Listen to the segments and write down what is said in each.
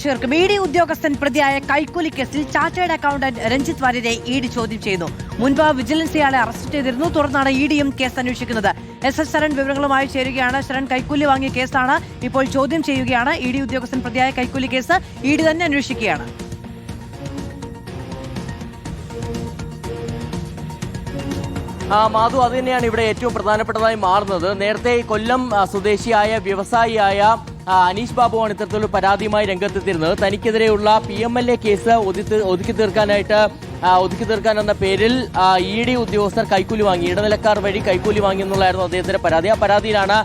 ചേർക്കും E D ഉദ്യോഗസ്ഥൻ പ്രതിയായ കൈക്കൂലി കേസിൽ ചാർട്ടേഡ് അക്കൗണ്ടന്റ് രഞ്ജിത്ത് വാര്യരെ ഇ ഡി ചോദ്യം ചെയ്തു. മുൻപ് വിജിലൻസ് ഇയാളെ അറസ്റ്റ് ചെയ്തിരുന്നു. തുടർന്നാണ് ഇ ഡിയും കേസ് അന്വേഷിക്കുന്നത്. എസ് എസ് ശരൺ വിവരങ്ങളുമായി ചേരുകയാണ്. ശരൺ, കൈക്കൂലി വാങ്ങിയ കേസാണ് ഇപ്പോൾ ചോദ്യം ചെയ്യുകയാണ്. ഇ ഡി ഉദ്യോഗസ്ഥൻ പ്രതിയായ കൈക്കൂലി കേസ് ഇ ഡി തന്നെ അന്വേഷിക്കുകയാണ്. മാധു, അത് തന്നെയാണ് ഇവിടെ ഏറ്റവും പ്രധാനപ്പെട്ടതായി മാറുന്നത്. നേരത്തെ കൊല്ലം സ്വദേശിയായ വ്യവസായിയായ അനീഷ് ബാബുവാണ് ഇത്തരത്തിലുള്ള പരാതിയുമായി രംഗത്തെത്തിയിരുന്നത്. തനിക്കെതിരെയുള്ള PMLA കേസ് ഒതുക്കി തീർക്കാനെന്ന പേരിൽ ഇ ഡി ഉദ്യോഗസ്ഥർ കൈക്കൂലി വാങ്ങി, ഇടനിലക്കാർ വഴി കൈക്കൂലി വാങ്ങി എന്നുള്ളതായിരുന്നു അദ്ദേഹത്തിന്റെ പരാതി. ആ പരാതിയിലാണ്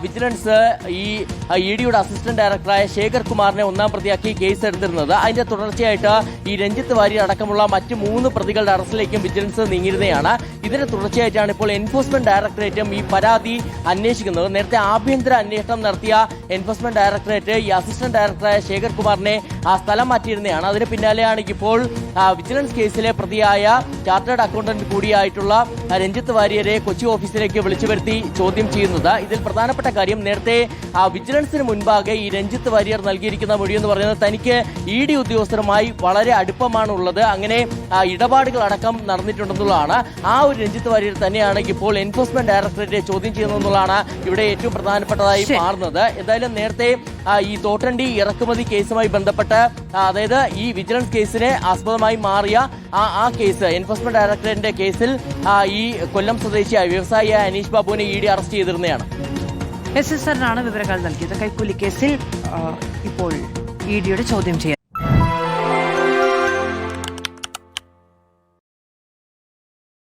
വിജിലൻസ് ഇ ഡിയുടെ അസിസ്റ്റന്റ് ഡയറക്ടറായ ശേഖർ കുമാറിനെ ഒന്നാം പ്രതിയാക്കി കേസ് എടുത്തിരുന്നത്. അതിന്റെ തുടർച്ചയായിട്ട് ഈ രഞ്ജിത്ത് വാര്യർ അടക്കമുള്ള മറ്റ് 3 പ്രതികളുടെ അറസ്റ്റിലേക്കും വിജിലൻസ് നീങ്ങിയിരുന്നതാണ്. ഇതിന്റെ തുടർച്ചയായിട്ടാണ് ഇപ്പോൾ എൻഫോഴ്സ്മെന്റ് ഡയറക്ടറേറ്റും ഈ പരാതി അന്വേഷിക്കുന്നത്. നേരത്തെ ആഭ്യന്തര അന്വേഷണം നടത്തിയ എൻഫോഴ്സ്മെന്റ് ഡയറക്ടറേറ്റ് ഈ അസിസ്റ്റന്റ് ഡയറക്ടറായ ശേഖർ കുമാറിനെ സ്ഥലം മാറ്റിയിരുന്നതാണ്. അതിന് പിന്നാലെയാണ് ഇപ്പോൾ വിജിലൻസ് കേസിലെ പ്രതിയായ ചാർട്ടേഡ് അക്കൗണ്ടന്റ് കൂടിയായിട്ടുള്ള രഞ്ജിത്ത് വാര്യരെ കൊച്ചി ഓഫീസിലേക്ക് വിളിച്ചു വരുത്തി ചോദ്യം ചെയ്യുന്നത്. ഇതിൽ പ്രധാനപ്പെട്ട കാര്യം, നേരത്തെ വിജിലൻസിന് മുൻപാകെ ഈ രഞ്ജിത്ത് വാര്യർ നൽകിയിരിക്കുന്ന മൊഴി എന്ന് പറയുന്നത് തനിക്ക് ഇ ഡി ഉദ്യോഗസ്ഥരുമായി വളരെ അടുപ്പമാണ് ഉള്ളത്, അങ്ങനെ ഇടപാടുകൾ അടക്കം നടന്നിട്ടുണ്ടെന്നുള്ളതാണ്. ആ ഒരു രഞ്ജിത്ത് വാര്യർ തന്നെയാണ് ഇപ്പോൾ എൻഫോഴ്സ്മെന്റ് ഡയറക്ടറേറ്റ് ചോദ്യം ചെയ്യുന്നതെന്നുള്ളതാണ് ഇവിടെ ഏറ്റവും പ്രധാനപ്പെട്ടതായി മാറുന്നത്. എന്തായാലും നേരത്തെ ഈ തോട്ടണ്ടി ഇറക്കുമതി കേസുമായി ബന്ധപ്പെട്ട്, അതായത് ഈ വിജിലൻസ് കേസിന് ആസ്പദമായി മാറിയ ആ കേസ്, എൻഫോഴ്സ്മെന്റ് ഡയറക്ടറേറ്റിന്റെ കേസിൽ ഈ കൊല്ലം സ്വദേശിയായ വ്യവസായിയായ അനീഷ് ബാബുവിനെ ഇ ഡി അറസ്റ്റ് ചെയ്തിരുന്നതാണ്. SSRനാണ് വിവരങ്ങൾ നൽകിയത്. കൈക്കൂലി കേസിൽ ഇപ്പോൾ ഇ ഡിയുടെ ചോദ്യം ചെയ്യുന്നത്.